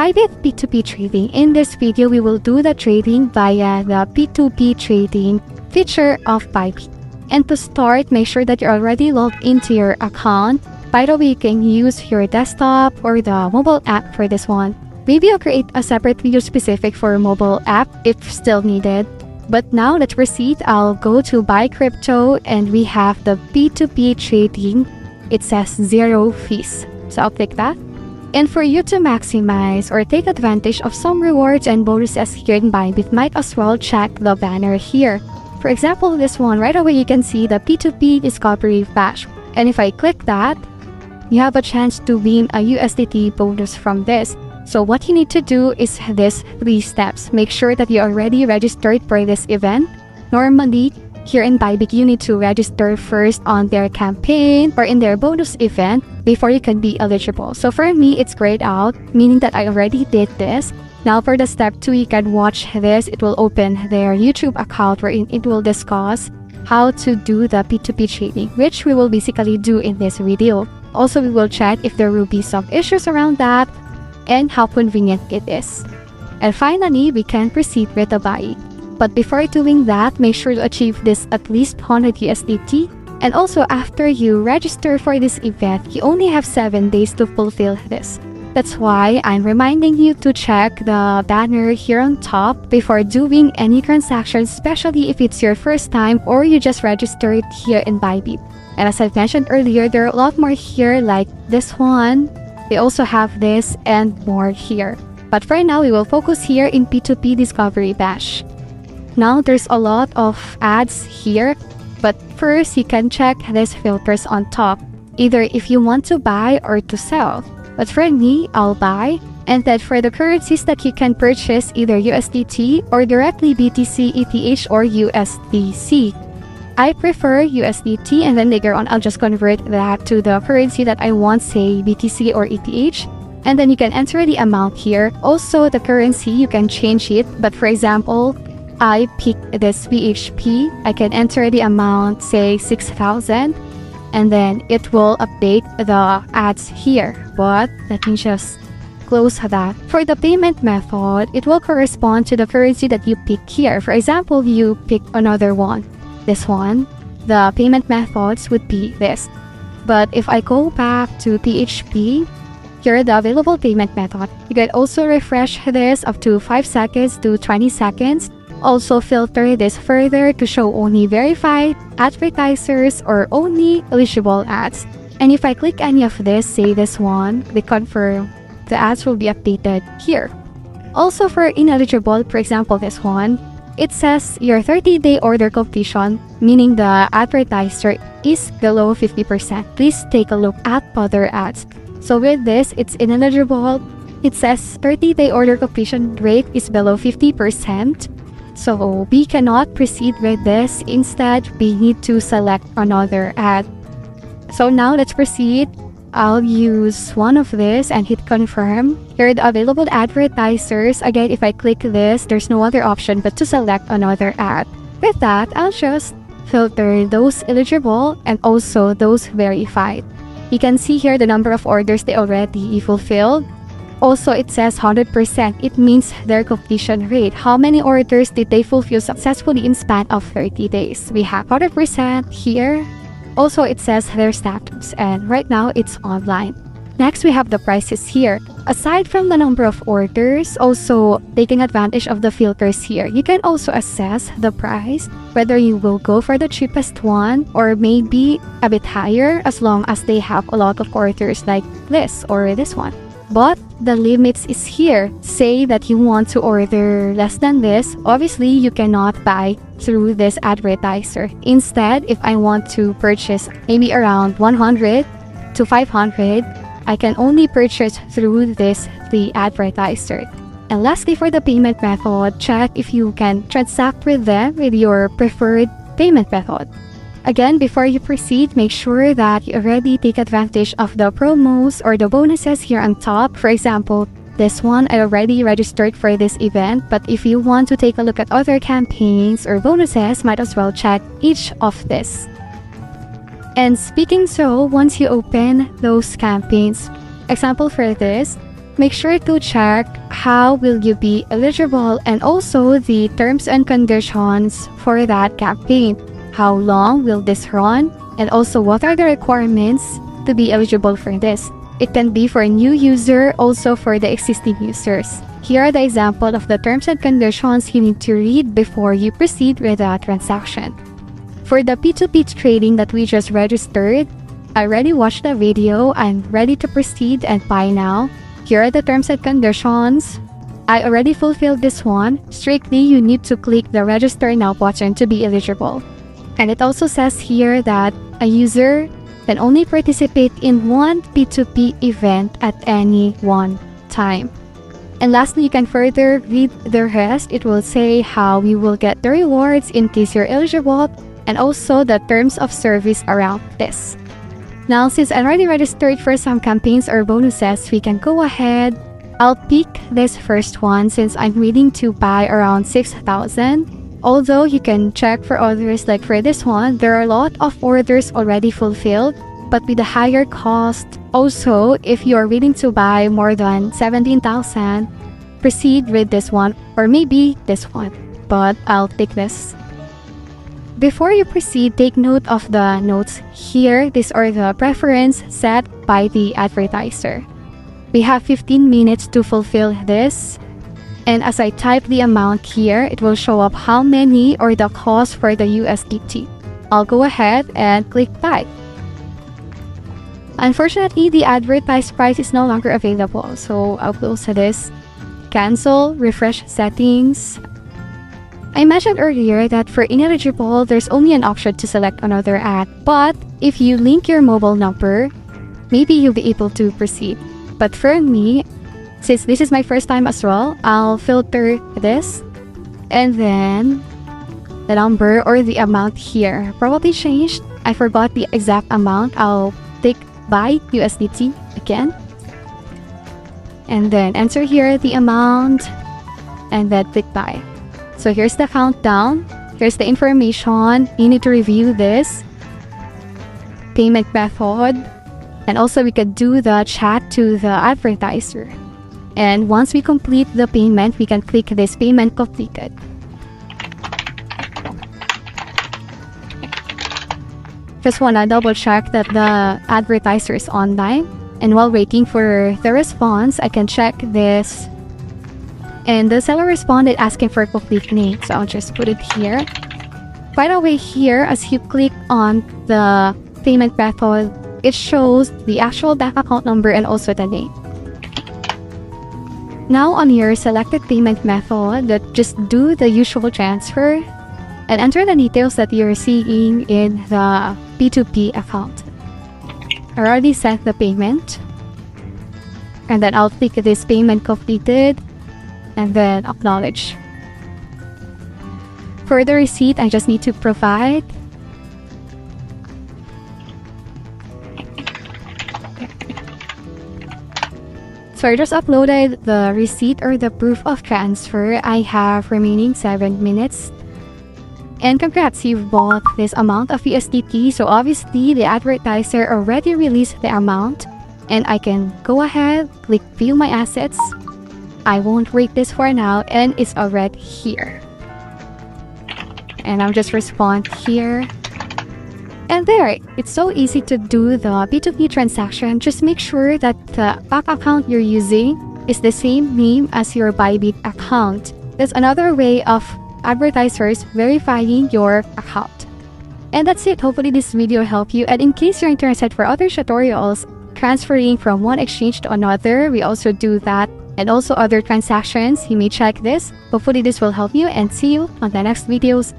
Bybit P2P trading. In this video, we will do the trading via the P2P trading feature of Bybit. And to start, make sure that you're already logged into your account. By the way, you can use your desktop or the mobile app for this one. Maybe I'll create a separate video specific for mobile app if still needed. But now let's proceed. I'll go to buy crypto and we have the P2P trading. It says 0 fees. So I'll click that. And for you to maximize or take advantage of some rewards and bonuses here in Bybit, might as well check the banner here. For example, this one, right away you can see the P2P Discovery Bash. And if I click that, you have a chance to win a USDT bonus from this. So what you need to do is these 3 steps. Make sure that you are already registered for this event. Normally, here in Bybit, you need to register first on their campaign or in their bonus event before you can be eligible. So for me, it's grayed out, meaning that I already did this. Now for the step 2, you can watch this. It will open their YouTube account wherein it will discuss how to do the P2P trading, which we will basically do in this video. Also, we will check if there will be some issues around that and how convenient it is. And finally, we can proceed with the buying. But before doing that, make sure to achieve this at least 100 USDT. And also, after you register for this event, you only have 7 days to fulfill this. That's why I'm reminding you to check the banner here on top before doing any transactions, especially if it's your first time or you just registered here in Bybit. And as I've mentioned earlier, there are a lot more here like this one. They also have this and more here. But for now, we will focus here in P2P Discovery Bash. Now, there's a lot of ads here, but first, you can check these filters on top, either if you want to buy or to sell. But for me, I'll buy. And then for the currencies that you can purchase, either USDT or directly BTC, ETH, or USDC. I prefer USDT, and then later on, I'll just convert that to the currency that I want, say BTC or ETH. And then you can enter the amount here. Also, the currency, you can change it. But for example, I pick this BHP, I can enter the amount, say 6,000, and then it will update the ads here. But let me just close that. For the payment method, it will correspond to the currency that you pick here. For example, you pick another one, this one, the payment methods would be this. But if I go back to PHP, here are the available payment method. You can also refresh this up to 5 seconds to 20 seconds. Also filter this further to show only verified advertisers or only eligible ads. And if I click any of this, say this one, click confirm, the ads will be updated here. Also for ineligible, for example this one, it says your 30-day order completion, meaning the advertiser is below 50%. Please take a look at other ads. So with this, it's ineligible. It says 30-day order completion rate is below 50%. So we cannot proceed with this. Instead, we need to select another ad. So now let's proceed. I'll use one of this and hit confirm. Here are the available advertisers. Again, if I click this, there's no other option but to select another ad. With that, I'll just filter those eligible and also those verified. You can see here the number of orders they already fulfilled. Also, it says 100%. It means their completion rate. How many orders did they fulfill successfully in span of 30 days? We have 100% here. Also, it says their status, and right now it's online. Next, we have the prices here. Aside from the number of orders, also taking advantage of the filters here, you can also assess the price, whether you will go for the cheapest one or maybe a bit higher as long as they have a lot of orders like this or this one. But the limits is here. Say that you want to order less than this. Obviously, you cannot buy through this advertiser. Instead, if I want to purchase maybe around 100 to 500, I can only purchase through this the advertiser. And lastly, for the payment method, check if you can transact with them with your preferred payment method. Again, before you proceed, make sure that you already take advantage of the promos or the bonuses here on top. For example, this one, I already registered for this event, but if you want to take a look at other campaigns or bonuses, might as well check each of this. And speaking so, once you open those campaigns, example for this, make sure to check how will you be eligible and also the terms and conditions for that campaign. How long will this run? And also what are the requirements to be eligible for this? It can be for a new user, also for the existing users. Here are the example of the terms and conditions you need to read before you proceed with a transaction. For the P2P trading that we just registered, I already watched the video. I'm ready to proceed and buy now. Here are the terms and conditions. I already fulfilled this one. Strictly, you need to click the register now button to be eligible. And it also says here that a user can only participate in one P2P event at any one time. And lastly, you can further read the rest. It will say how you will get the rewards in case you're eligible and also the terms of service around this. Now, since I already registered for some campaigns or bonuses, we can go ahead. I'll pick this first one since I'm willing to buy around 6,000. Although you can check for others, like for this one, there are a lot of orders already fulfilled, but with a higher cost. Also, if you are willing to buy more than 17,000, proceed with this one or maybe this one, but I'll take this. Before you proceed, take note of the notes here. These are the preference set by the advertiser. We have 15 minutes to fulfill this. And as I type the amount here, it will show up how many or the cost for the USDT. I'll go ahead and click buy. Unfortunately, the advertised price is no longer available. So I'll close this. Cancel, refresh settings. I mentioned earlier that for ineligible, there's only an option to select another ad. But if you link your mobile number, maybe you'll be able to proceed. But for me, since this is my first time as well, I'll filter this and then the number or the amount here probably changed. I forgot the exact amount. I'll take buy USDT again and then enter here the amount and then click buy. So here's the countdown. Here's the information. You need to review this payment method, and also we could do the chat to the advertiser. And once we complete the payment, we can click this payment completed. Just wanna double check that the advertiser is online. And while waiting for the response, I can check this. And the seller responded asking for a complete name. So I'll just put it here. By the way, here, as you click on the payment method, it shows the actual bank account number and also the name. Now on your selected payment method, just do the usual transfer and enter the details that you're seeing in the P2P account. I already sent the payment. And then I'll click this payment completed and then acknowledge. For the receipt, I just need to provide. So I just uploaded the receipt or the proof of transfer. I have remaining 7 minutes. And congrats, you've bought this amount of USDT. So obviously, the advertiser already released the amount. And I can go ahead, click view my assets. I won't rate this for now, and it's already here. And I'll just respond here. And there, it's so easy to do the P2P transaction. Just make sure that the bank account you're using is the same name as your Bybit account. That's another way of advertisers verifying your account. And that's it. Hopefully this video helped you. And in case you're interested for other tutorials, transferring from one exchange to another, we also do that. And also other transactions, you may check this. Hopefully this will help you, and see you on the next videos.